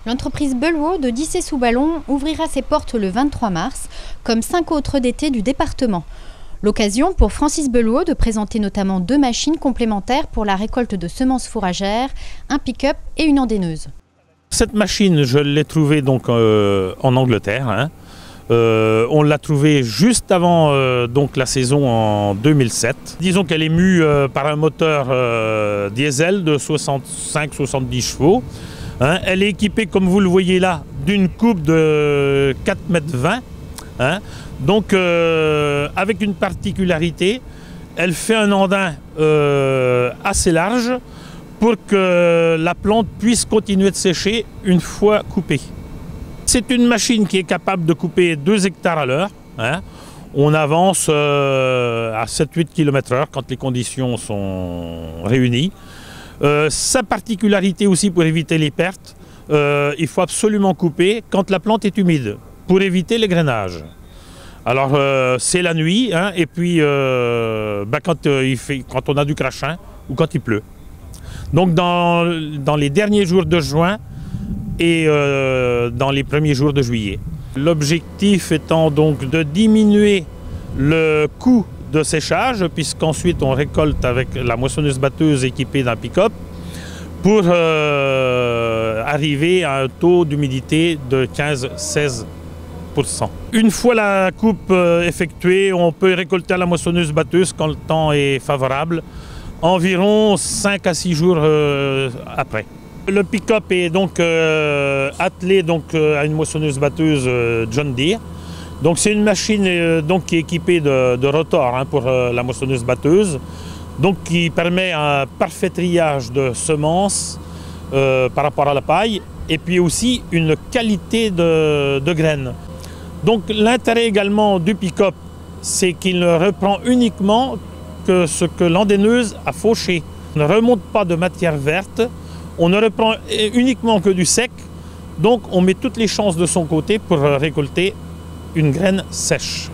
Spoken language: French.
L'entreprise Beulwaux de Dissay-sous-Ballon ouvrira ses portes le 23 mars, comme 5 autres d'été du département. L'occasion pour Francis Beulwaux de présenter notamment 2 machines complémentaires pour la récolte de semences fourragères, un pick-up et une andaineuse. Cette machine, je l'ai trouvée donc en Angleterre. On l'a trouvée juste avant donc la saison en 2007. Disons qu'elle est mue par un moteur diesel de 65-70 chevaux. Elle est équipée, comme vous le voyez là, d'une coupe de 4,20 m. Donc avec une particularité, elle fait un andin assez large pour que la plante puisse continuer de sécher une fois coupée. C'est une machine qui est capable de couper 2 hectares à l'heure. On avance à 7-8 km/h quand les conditions sont réunies. Sa particularité aussi pour éviter les pertes, il faut absolument couper quand la plante est humide pour éviter les grainages. Alors c'est la nuit et puis quand on a du crachin ou quand il pleut. Donc dans les derniers jours de juin et dans les premiers jours de juillet. L'objectif étant donc de diminuer le coût de séchage, puisqu'ensuite on récolte avec la moissonneuse-batteuse équipée d'un pick-up pour arriver à un taux d'humidité de 15-16%. Une fois la coupe effectuée, on peut récolter à la moissonneuse-batteuse quand le temps est favorable, environ 5 à 6 jours après. Le pick-up est donc attelé à une moissonneuse-batteuse John Deere. Donc c'est une machine qui est équipée de rotor pour la moissonneuse-batteuse, qui permet un parfait triage de semences par rapport à la paille et puis aussi une qualité de graines. Donc l'intérêt également du pick-up, c'est qu'il ne reprend uniquement que ce que l'andaineuse a fauché. On ne remonte pas de matière verte, on ne reprend uniquement que du sec, donc on met toutes les chances de son côté pour récolter une graine sèche.